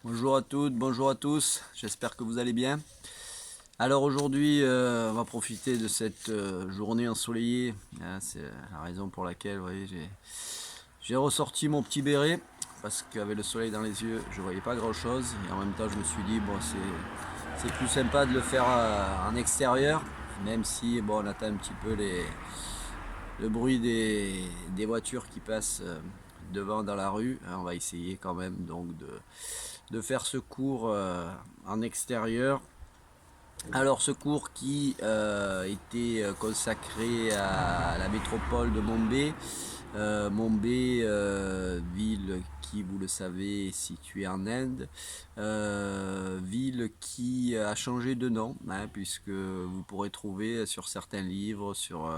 Bonjour à toutes, bonjour à tous, j'espère que vous allez bien. Alors aujourd'hui, on va profiter de cette journée ensoleillée. C'est la raison pour laquelle, vous voyez, j'ai ressorti mon petit béret parce qu'avec le soleil dans les yeux, je voyais pas grand chose. Et en même temps, je me suis dit, bon, c'est plus sympa de le faire en extérieur, même si, bon, on attend un petit peu le bruit des voitures qui passent devant dans la rue. On va essayer quand même donc de faire ce cours en extérieur. Alors ce cours qui était consacré à la métropole de Mumbai. Mumbai, ville qui, vous le savez, est située en Inde, ville qui a changé de nom, hein, puisque vous pourrez trouver sur certains livres, sur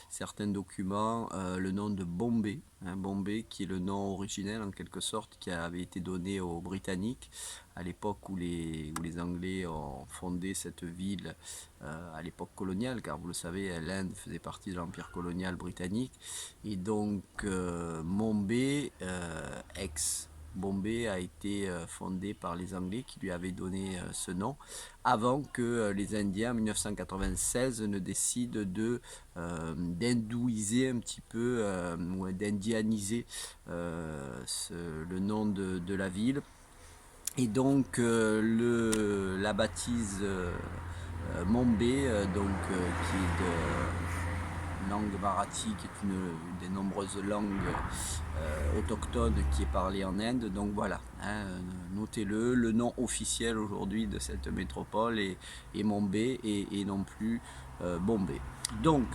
certains documents, le nom de Bombay, hein, Bombay qui est le nom originel en quelque sorte, qui avait été donné aux Britanniques à l'époque où les Anglais ont fondé cette ville à l'époque coloniale, car vous le savez, l'Inde faisait partie de l'empire colonial britannique. Et donc Bombay, ex-Bombay, a été fondé par les Anglais qui lui avaient donné ce nom, avant que les Indiens en 1996 ne décident d'hindouiser un petit peu, ou d'indianiser le nom de la ville. Et donc la baptise Bombay, qui est de langue marathi, qui est une des nombreuses langues autochtones qui est parlée en Inde. Donc voilà, hein, notez-le, le nom officiel aujourd'hui de cette métropole est Bombay et non plus Bombay. Donc,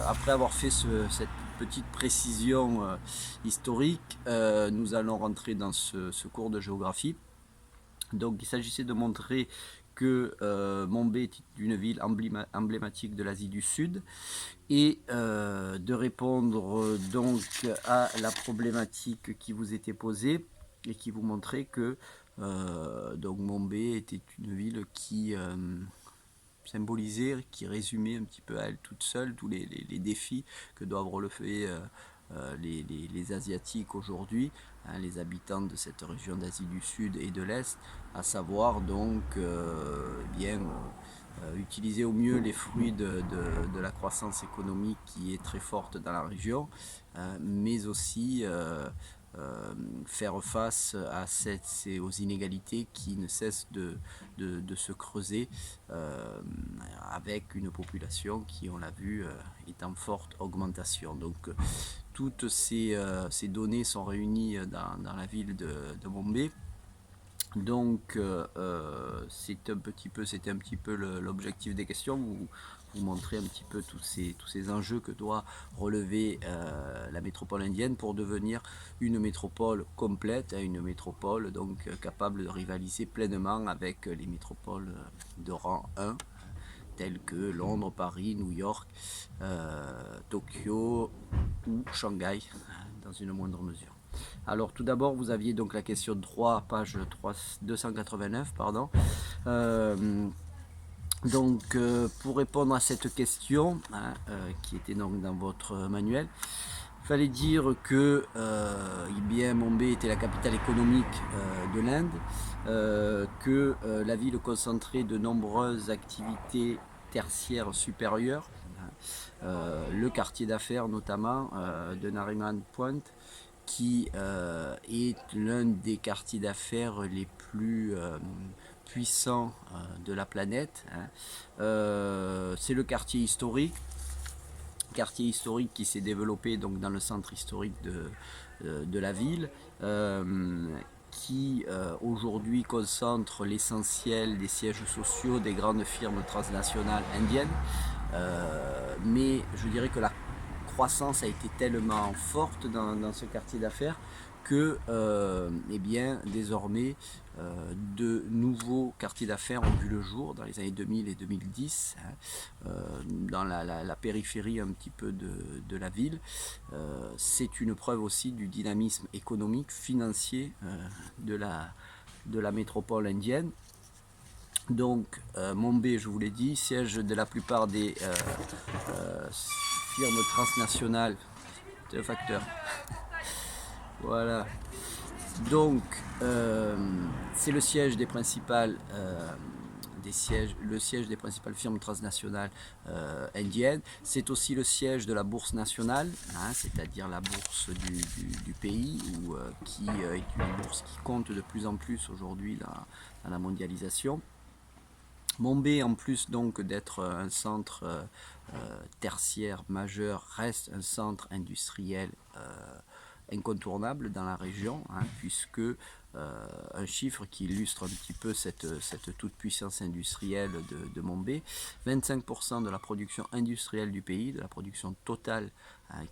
après avoir fait cette petite précision historique, nous allons rentrer dans ce cours de géographie. Donc il s'agissait de montrer que Bombay est une ville emblématique de l'Asie du Sud et de répondre donc à la problématique qui vous était posée et qui vous montrait que donc Bombay était une ville qui symbolisait, qui résumait un petit peu à elle toute seule tous les défis que doivent relever les Asiatiques aujourd'hui, hein, les habitants de cette région d'Asie du Sud et de l'Est, à savoir donc utiliser au mieux les fruits de la croissance économique qui est très forte dans la région, mais aussi faire face aux inégalités qui ne cessent de se creuser avec une population qui, on l'a vu, est en forte augmentation. Donc toutes ces données sont réunies dans la ville de Bombay. Donc c'était un petit peu l'objectif des questions, vous montrer un petit peu tous ces enjeux que doit relever la métropole indienne pour devenir une métropole complète, une métropole donc capable de rivaliser pleinement avec les métropoles de rang 1 telles que Londres, Paris, New York, Tokyo ou Shanghai dans une moindre mesure. Alors tout d'abord, vous aviez donc la question 3, page 289, pardon. Pour répondre à cette question, hein, qui était donc dans votre manuel, il fallait dire que Bombay était la capitale économique de l'Inde, que la ville concentrait de nombreuses activités tertiaires supérieures, le quartier d'affaires notamment de Nariman Point, qui est l'un des quartiers d'affaires les plus puissants de la planète, hein. C'est le quartier historique qui s'est développé donc dans le centre historique de la ville, qui aujourd'hui concentre l'essentiel des sièges sociaux des grandes firmes transnationales indiennes. Mais je dirais que la croissance a été tellement forte dans ce quartier d'affaires que désormais de nouveaux quartiers d'affaires ont vu le jour dans les années 2000 et 2010, hein, dans la périphérie un petit peu de la ville. C'est une preuve aussi du dynamisme économique, financier de la métropole indienne. Donc Bombay, je vous l'ai dit, siège de la plupart des firmes transnationales. C'est le facteur. Voilà. Donc, c'est le siège des principales le siège des principales firmes transnationales indiennes. C'est aussi le siège de la bourse nationale, hein, c'est-à-dire la bourse du pays, qui est une bourse qui compte de plus en plus aujourd'hui dans la mondialisation. Mumbai, en plus donc d'être un centre tertiaire majeur, reste un centre industriel incontournable dans la région, hein, puisque un chiffre qui illustre un petit peu cette toute-puissance industrielle de Mumbai, 25% de la production industrielle du pays, de la production totale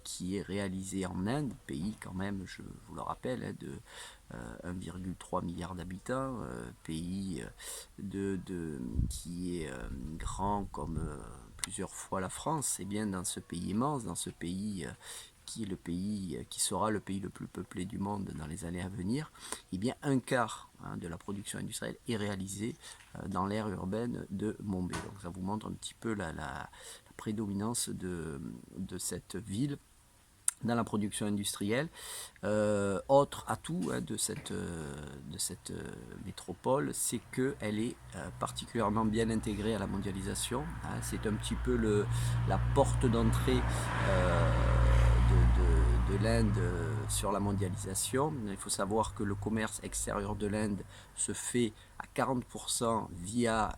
qui est réalisée en Inde, pays quand même, je vous le rappelle, hein, de 1,3 milliard d'habitants, pays qui est grand comme plusieurs fois la France. Et bien dans ce pays immense, dans ce pays qui est le pays qui sera le pays le plus peuplé du monde dans les années à venir, et bien un quart de la production industrielle est réalisée dans l'aire urbaine de Mumbai. Donc ça vous montre un petit peu la prédominance de cette ville dans la production industrielle. Autre atout de cette métropole, c'est qu'elle est particulièrement bien intégrée à la mondialisation. Hein, c'est un petit peu la porte d'entrée de l'Inde sur la mondialisation. Il faut savoir que le commerce extérieur de l'Inde se fait à 40% via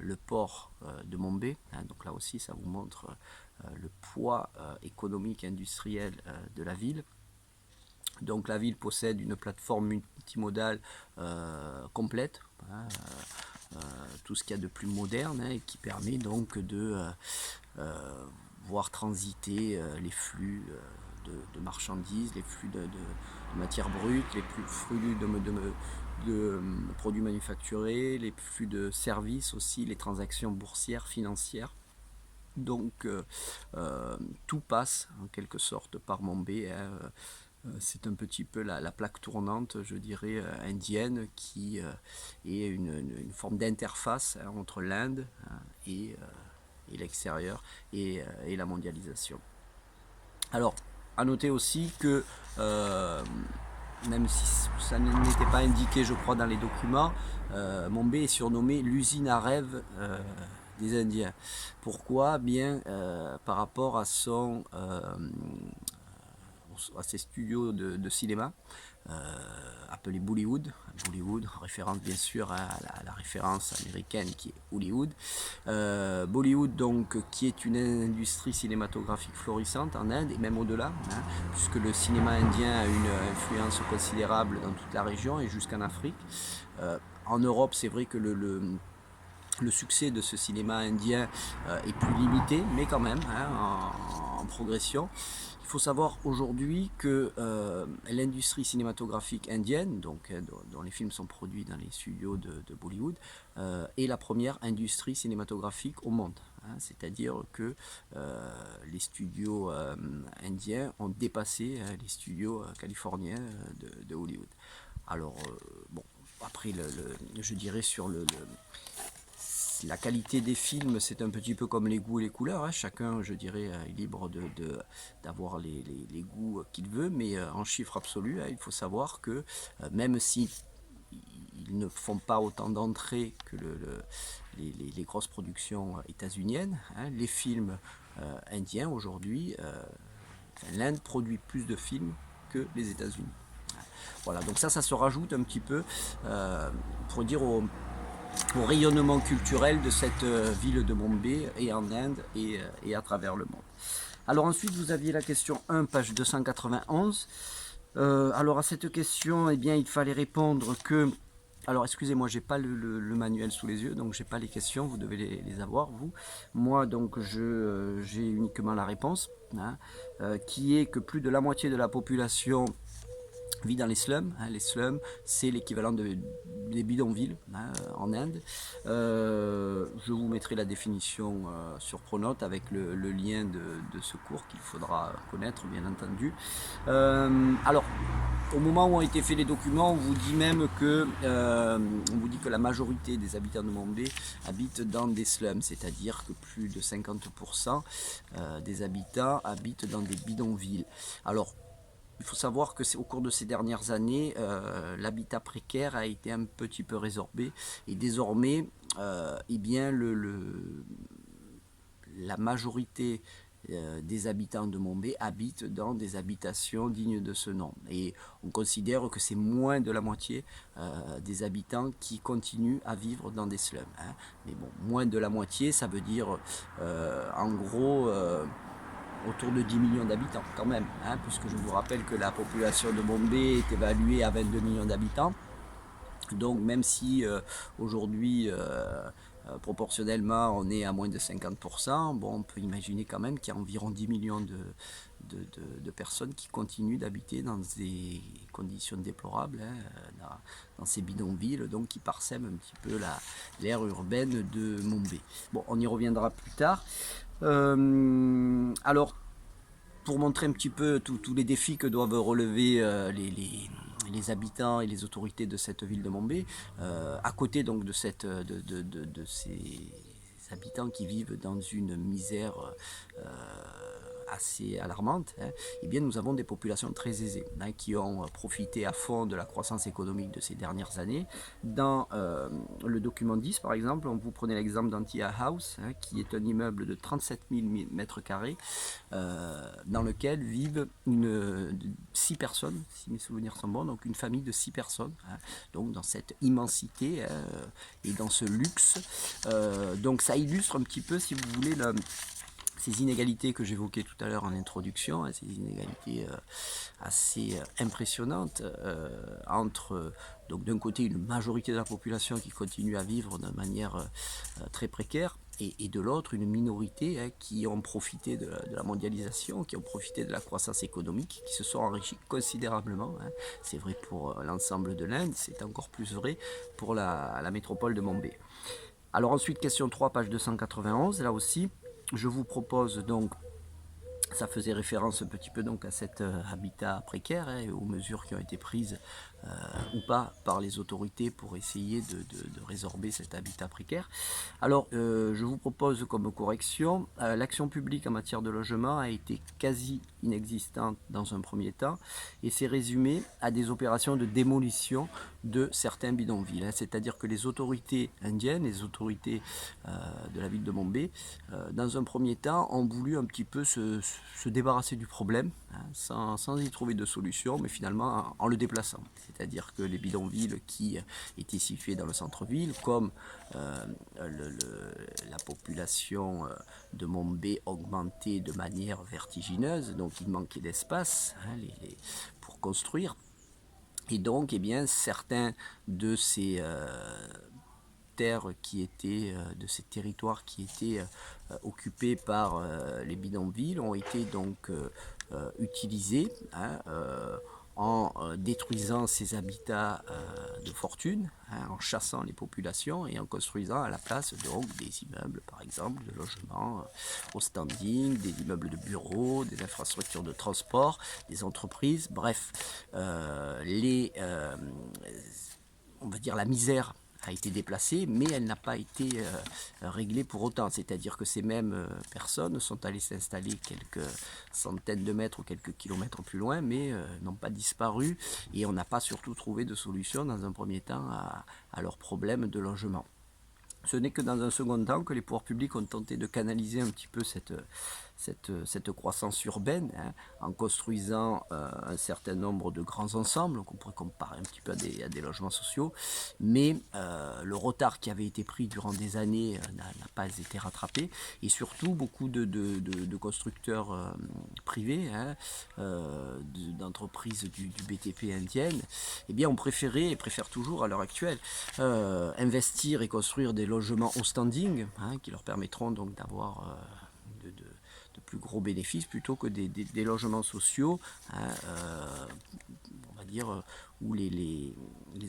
le port de Mumbai. Hein, donc là aussi, ça vous montre le poids économique industriel de la ville. Donc la ville possède une plateforme multimodale complète, hein, tout ce qu'il y a de plus moderne, hein, et qui permet donc de voir transiter les flux de marchandises, les flux de matières brutes, les flux de produits manufacturés, les flux de services aussi, les transactions boursières, financières. Donc tout passe en quelque sorte par Mumbai. Hein. C'est un petit peu la plaque tournante, je dirais, indienne, qui est une forme d'interface, hein, entre l'Inde, hein, et l'extérieur et la mondialisation. Alors, à noter aussi que même si ça n'était pas indiqué, je crois, dans les documents, Mumbai est surnommé l'usine à rêve des Indiens. Pourquoi? Bien par rapport à ses studios de cinéma appelés Bollywood, en référence bien sûr à la référence américaine qui est Hollywood. Bollywood donc, qui est une industrie cinématographique florissante en Inde et même au-delà, hein, puisque le cinéma indien a une influence considérable dans toute la région et jusqu'en Afrique. En Europe, c'est vrai que le succès de ce cinéma indien est plus limité, mais quand même, hein, en progression. Il faut savoir aujourd'hui que l'industrie cinématographique indienne, donc, dont les films sont produits dans les studios de Bollywood, est la première industrie cinématographique au monde. Hein, c'est-à-dire que les studios indiens ont dépassé les studios californiens de Hollywood. Alors, bon, après, je dirais sur la qualité des films, c'est un petit peu comme les goûts et les couleurs, hein. Chacun, je dirais, est libre d'avoir les goûts qu'il veut, mais en chiffre absolu, hein, il faut savoir que même si ils ne font pas autant d'entrées que les grosses productions états-uniennes, hein, les films indiens aujourd'hui, l'Inde produit plus de films que les États-Unis. Voilà, donc ça se rajoute un petit peu pour dire au rayonnement culturel de cette ville de Mumbai et en Inde et à travers le monde. Alors ensuite, vous aviez la question 1, page 291. Alors à cette question, eh bien, il fallait répondre que... Alors excusez-moi, j'ai pas le manuel sous les yeux, donc j'ai pas les questions, vous devez les avoir, vous. Moi, donc, j'ai uniquement la réponse, hein, qui est que plus de la moitié de la population vit dans les slums. Hein, les slums, c'est l'équivalent des bidonvilles, hein, en Inde. Je vous mettrai la définition sur Pronote avec le lien de ce cours qu'il faudra connaître, bien entendu. Alors, au moment où ont été faits les documents, on vous dit même que, on vous dit que la majorité des habitants de Mumbai habitent dans des slums, c'est-à-dire que plus de 50% des habitants habitent dans des bidonvilles. Alors, il faut savoir que c'est au cours de ces dernières années, l'habitat précaire a été un petit peu résorbé et désormais, eh bien, la majorité des habitants de Montbé habitent dans des habitations dignes de ce nom. Et on considère que c'est moins de la moitié des habitants qui continuent à vivre dans des slums. Hein. Mais bon, moins de la moitié, ça veut dire en gros autour de 10 millions d'habitants quand même. Hein, puisque je vous rappelle que la population de Montbé est évaluée à 22 millions d'habitants. Donc même si aujourd'hui proportionnellement on est à moins de 50%, bon, on peut imaginer quand même qu'il y a environ 10 millions de personnes qui continuent d'habiter dans des conditions déplorables, hein, dans ces bidonvilles, donc qui parsèment un petit peu l'aire urbaine de Montbé. Bon, on y reviendra plus tard. Alors, pour montrer un petit peu tous les défis que doivent relever les habitants et les autorités de cette ville de Montbé, à côté donc de ces habitants qui vivent dans une misère assez alarmante, hein, eh bien nous avons des populations très aisées, hein, qui ont profité à fond de la croissance économique de ces dernières années. Dans le document 10, par exemple, on vous prenez l'exemple d'Antia House, hein, qui est un immeuble de 37 000 mètres carrés, dans lequel vivent 6 personnes, si mes souvenirs sont bons, donc une famille de 6 personnes, hein, donc dans cette immensité et dans ce luxe. Donc ça illustre un petit peu, si vous voulez, ces inégalités que j'évoquais tout à l'heure en introduction, hein, ces inégalités assez impressionnantes entre donc d'un côté une majorité de la population qui continue à vivre de manière très précaire, et de l'autre une minorité, hein, qui ont profité de la mondialisation, qui ont profité de la croissance économique, qui se sont enrichis considérablement. Hein. C'est vrai pour l'ensemble de l'Inde, c'est encore plus vrai pour la métropole de Montbé. Alors ensuite, question 3, page 291, là aussi, je vous propose donc, ça faisait référence un petit peu donc à cet habitat précaire, hein, et aux mesures qui ont été prises ou pas par les autorités pour essayer de résorber cet habitat précaire. Alors je vous propose comme correction, l'action publique en matière de logement a été quasi inexistante dans un premier temps et s'est résumée à des opérations de démolition de certains bidonvilles, hein. C'est-à-dire que les autorités indiennes, les autorités de la ville de Montbé, dans un premier temps ont voulu un petit peu se débarrasser du problème, hein, sans y trouver de solution, mais finalement en le déplaçant. C'est-à-dire que les bidonvilles qui étaient situés dans le centre-ville, comme la population de Montbé augmentait de manière vertigineuse, donc il manquait d'espace, hein, pour construire. Et donc, eh bien, certains de ces terres qui étaient, de ces territoires qui étaient occupés par les bidonvilles ont été donc utilisés, hein, en détruisant ces habitats de fortune, hein, en chassant les populations et en construisant à la place donc des immeubles, par exemple, de logements au standing, des immeubles de bureaux, des infrastructures de transport, des entreprises, bref, on va dire la misère a été déplacée, mais elle n'a pas été réglée pour autant. C'est-à-dire que ces mêmes personnes sont allées s'installer quelques centaines de mètres ou quelques kilomètres plus loin, mais n'ont pas disparu, et on n'a pas surtout trouvé de solution dans un premier temps à leurs problèmes de logement. Ce n'est que dans un second temps que les pouvoirs publics ont tenté de canaliser un petit peu cette croissance urbaine, hein, en construisant un certain nombre de grands ensembles qu'on pourrait comparer un petit peu à des logements sociaux, mais le retard qui avait été pris durant des années n'a pas été rattrapé, et surtout beaucoup de constructeurs privés, hein, d'entreprises du BTP indiennes, eh bien, ont préféré et préfèrent toujours à l'heure actuelle investir et construire des logements au standing, hein, qui leur permettront donc d'avoir de plus gros bénéfices plutôt que des logements sociaux, hein, on va dire, où les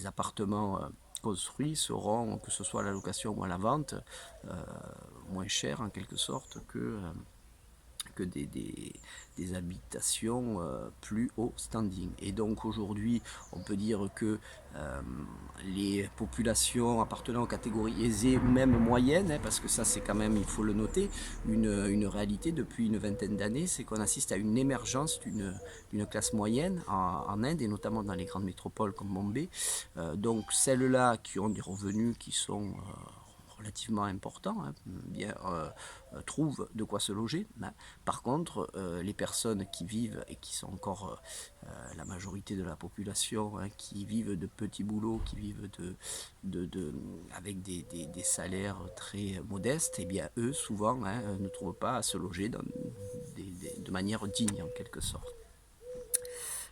appartements construits seront, que ce soit à la location ou à la vente, moins chers en quelque sorte que des habitations plus haut standing. Et donc aujourd'hui, on peut dire que les populations appartenant aux catégories aisées ou même moyennes, parce que ça c'est quand même, il faut le noter, une réalité depuis une vingtaine d'années, c'est qu'on assiste à une émergence d'une classe moyenne en Inde et notamment dans les grandes métropoles comme Bombay. Donc celles-là qui ont des revenus qui sont relativement importants, trouvent de quoi se loger. Par contre, les personnes qui vivent et qui sont encore la majorité de la population, qui vivent de petits boulots, qui vivent avec des salaires très modestes, et bien eux souvent ne trouvent pas à se loger de manière digne en quelque sorte.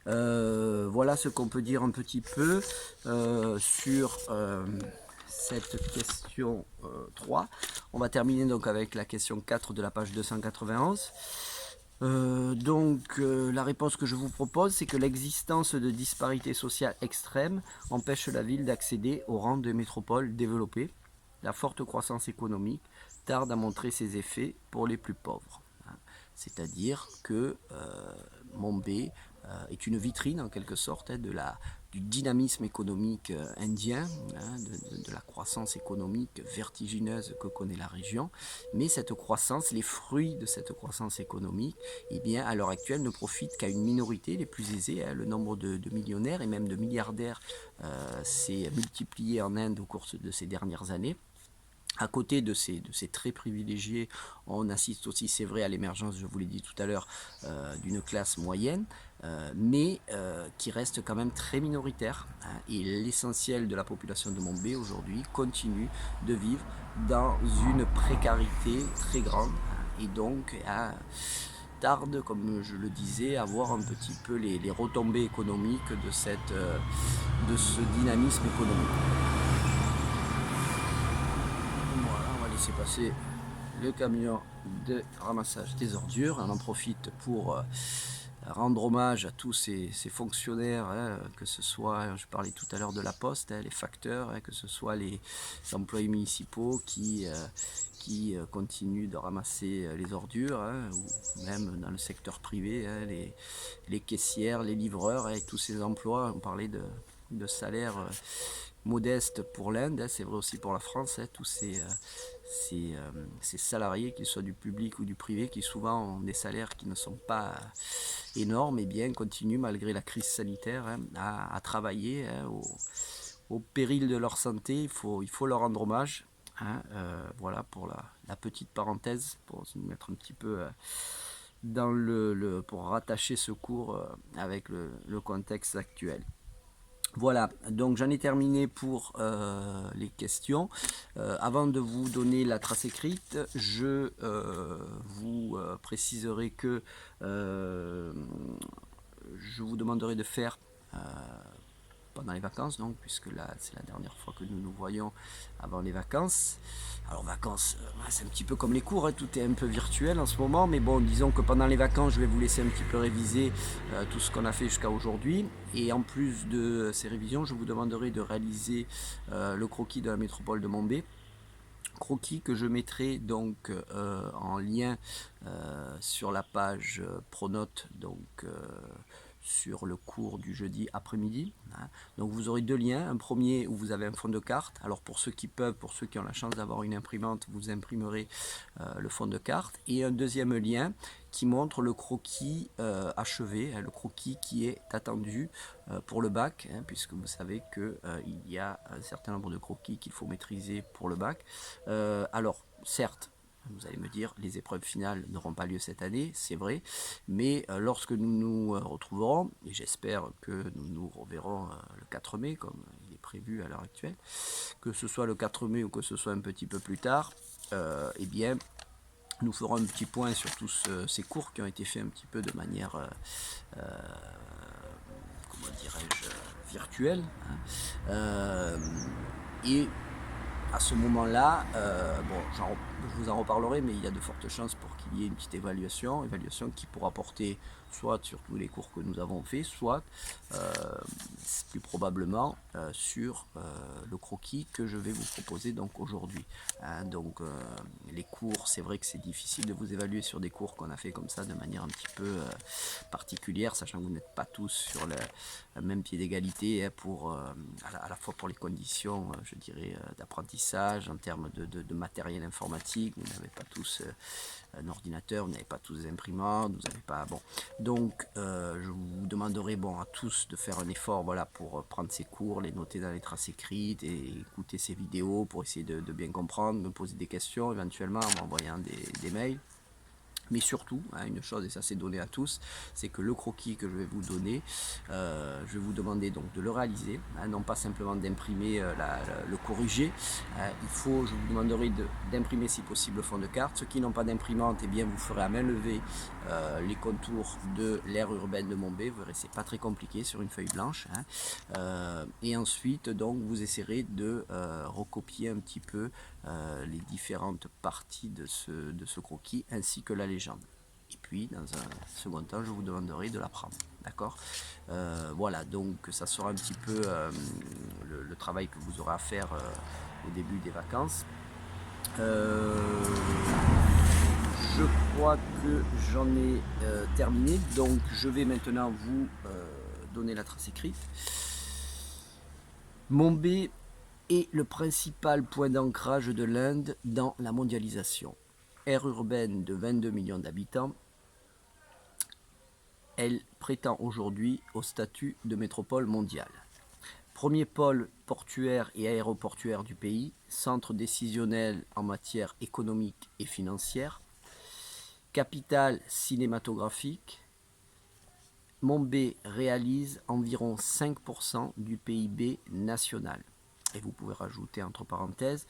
Voilà ce qu'on peut dire un petit peu sur cette question 3. On va terminer donc avec la question 4 de la page 291. La réponse que je vous propose, c'est que l'existence de disparités sociales extrêmes empêche la ville d'accéder au rang de métropole développée. La forte croissance économique tarde à montrer ses effets pour les plus pauvres. C'est-à-dire que Mumbai est une vitrine en quelque sorte du dynamisme économique indien, de la croissance économique vertigineuse que connaît la région. Mais cette croissance, les fruits de cette croissance économique, eh bien, à l'heure actuelle, ne profitent qu'à une minorité, les plus aisés. Le nombre de millionnaires et même de milliardaires s'est multiplié en Inde au cours de ces dernières années. À côté de ces traits privilégiés, on assiste aussi, c'est vrai, à l'émergence, je vous l'ai dit tout à l'heure, d'une classe moyenne, mais qui reste quand même très minoritaire. Et l'essentiel de la population de Mumbai aujourd'hui continue de vivre dans une précarité très grande. Et donc, tarde, comme je le disais, à voir un petit peu les retombées économiques de ce dynamisme économique. C'est passé le camion de ramassage des ordures. On en profite pour rendre hommage à tous ces fonctionnaires, que ce soit, je parlais tout à l'heure de la poste, les facteurs, que ce soit les employés municipaux qui continuent de ramasser les ordures, ou même dans le secteur privé, les caissières, les livreurs, et tous ces emplois. On parlait de salaires modestes pour l'Inde, c'est vrai aussi pour la France, tous ces salariés, qu'ils soient du public ou du privé, qui souvent ont des salaires qui ne sont pas énormes, et bien continuent malgré la crise sanitaire à travailler au péril de leur santé. Il faut leur rendre hommage. Voilà pour la petite parenthèse, pour se mettre un petit peu pour rattacher ce cours avec le contexte actuel. Voilà, donc j'en ai terminé pour les questions. Avant de vous donner la trace écrite, je vous préciserai que je vous demanderai de faire pendant les vacances, donc, puisque là c'est la dernière fois que nous nous voyons avant les vacances. Alors vacances, c'est un petit peu comme les cours, tout est un peu virtuel en ce moment, mais bon, disons que pendant les vacances je vais vous laisser un petit peu réviser tout ce qu'on a fait jusqu'à aujourd'hui, et en plus de ces révisions, je vous demanderai de réaliser le croquis de la métropole de Mumbai, croquis que je mettrai donc en lien sur la page Pronote, donc sur le cours du jeudi après-midi. Donc vous aurez deux liens, un premier où vous avez un fond de carte. Alors pour ceux qui peuvent, pour ceux qui ont la chance d'avoir une imprimante, vous imprimerez le fond de carte, et un deuxième lien qui montre le croquis achevé, le croquis qui est attendu pour le bac, puisque vous savez qu'il y a un certain nombre de croquis qu'il faut maîtriser pour le bac. Alors certes, vous allez me dire, les épreuves finales n'auront pas lieu cette année, c'est vrai, mais lorsque nous nous retrouverons, et j'espère que nous nous reverrons le 4 mai, comme il est prévu à l'heure actuelle, que ce soit le 4 mai ou que ce soit un petit peu plus tard, eh bien, nous ferons un petit point sur tous ces cours qui ont été faits un petit peu de manière, comment dirais-je, virtuelle. Et à ce moment-là, bon, je vous en reparlerai, mais il y a de fortes chances pour qu'il y ait une petite évaluation qui pourra porter soit sur tous les cours que nous avons fait, soit plus probablement sur le croquis que je vais vous proposer donc aujourd'hui. Hein, donc les cours, c'est vrai que c'est difficile de vous évaluer sur des cours qu'on a fait comme ça de manière un petit peu particulière, sachant que vous n'êtes pas tous sur le même pied d'égalité hein, pour à la fois pour les conditions, je dirais, d'apprentissage en termes de matériel informatique. Vous n'avez pas tous un ordinateur, vous n'avez pas tous des imprimantes, vous n'avez pas bon. Donc je vous demanderai bon à tous de faire un effort voilà pour prendre ces cours, les noter dans les traces écrites et écouter ces vidéos pour essayer de bien comprendre, me poser des questions éventuellement en m'envoyant des mails. Mais surtout, hein, une chose, et ça c'est donné à tous, c'est que le croquis que je vais vous donner, je vais vous demander donc de le réaliser, hein, non pas simplement d'imprimer le corriger. Je vous demanderai d'imprimer si possible le fond de carte. Ceux qui n'ont pas d'imprimante, eh bien vous ferez à main levée les contours de l'aire urbaine de Monbé. Vous verrez, c'est pas très compliqué sur une feuille blanche. Hein. Et ensuite, donc, vous essaierez de recopier un petit peu les différentes parties de ce croquis ainsi que la légende. Et puis dans un second temps je vous demanderai de l'apprendre, d'accord. Voilà, donc ça sera un petit peu le travail que vous aurez à faire au début des vacances. Je crois que j'en ai terminé, donc je vais maintenant vous donner la trace écrite. Monbé est le principal point d'ancrage de l'Inde dans la mondialisation. Aire urbaine de 22 millions d'habitants, elle prétend aujourd'hui au statut de métropole mondiale. Premier pôle portuaire et aéroportuaire du pays, centre décisionnel en matière économique et financière, capitale cinématographique, Monbé réalise environ 5% du PIB national. Et vous pouvez rajouter entre parenthèses,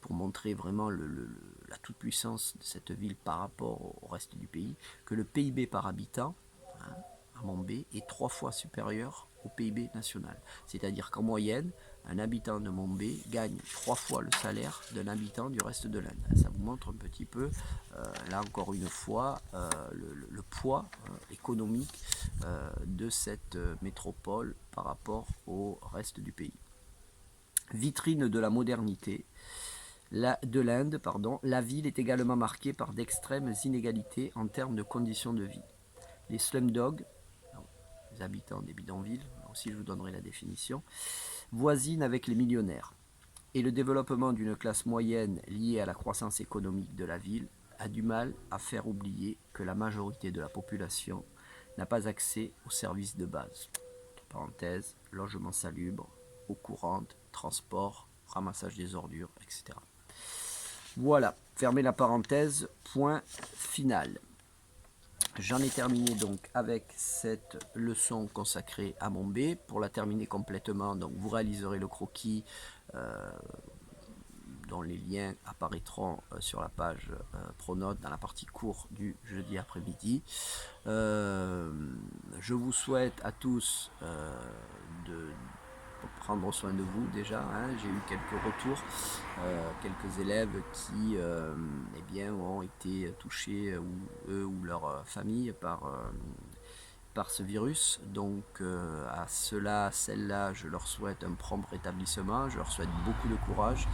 pour montrer vraiment la toute-puissance de cette ville par rapport au reste du pays, que le PIB par habitant hein, à Monbé est 3 fois supérieur au PIB national. C'est-à-dire qu'en moyenne, un habitant de Monbé gagne 3 fois le salaire d'un habitant du reste de l'Inde. Ça vous montre un petit peu, là encore une fois, le poids économique de cette métropole par rapport au reste du pays. Vitrine de la modernité, de l'Inde, la ville est également marquée par d'extrêmes inégalités en termes de conditions de vie. Les slumdogs, les habitants des bidonvilles, là aussi je vous donnerai la définition, voisinent avec les millionnaires. Et le développement d'une classe moyenne liée à la croissance économique de la ville a du mal à faire oublier que la majorité de la population n'a pas accès aux services de base. Entre parenthèses, logement salubre, eau courante, transport, ramassage des ordures, etc. Voilà, fermez la parenthèse, point final. J'en ai terminé donc avec cette leçon consacrée à Monbé. Pour la terminer complètement, donc vous réaliserez le croquis dont les liens apparaîtront sur la page Pronote dans la partie cours du jeudi après-midi. Je vous souhaite à tous de prendre soin de vous déjà. Hein. J'ai eu quelques retours, quelques élèves qui eh bien, ont été touchés, ou eux ou leur famille, par ce virus. Donc à ceux-là, celles-là, je leur souhaite un prompt rétablissement, je leur souhaite beaucoup de courage.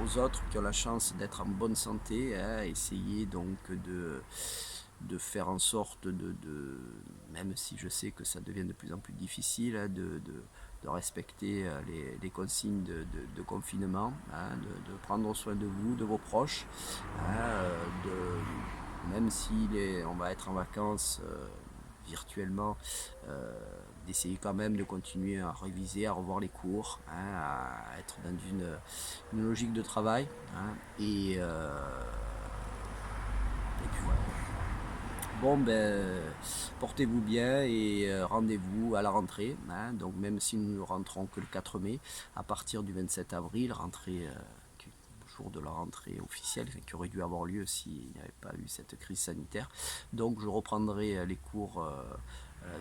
Aux autres qui ont la chance d'être en bonne santé, hein, essayez donc de faire en sorte même si je sais que ça devient de plus en plus difficile, hein, de respecter les consignes de confinement, hein, de prendre soin de vous, de vos proches, hein, même si on va être en vacances virtuellement, d'essayer quand même de continuer à réviser, à revoir les cours, hein, à être dans une logique de travail, hein, et puis voilà. Bon ben, portez-vous bien et rendez-vous à la rentrée, hein, donc même si nous ne rentrons que le 4 mai, à partir du 27 avril, rentrée, jour de la rentrée officielle, qui aurait dû avoir lieu s'il n'y avait pas eu cette crise sanitaire. Donc je reprendrai les cours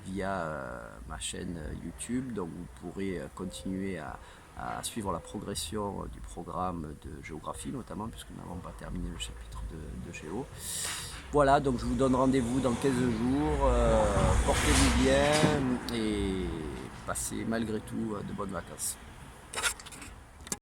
via ma chaîne YouTube, donc vous pourrez continuer à à suivre la progression du programme de géographie notamment, puisque nous n'avons pas terminé le chapitre de géo. Voilà, donc je vous donne rendez-vous dans 15 jours. Portez-vous bien et passez malgré tout de bonnes vacances.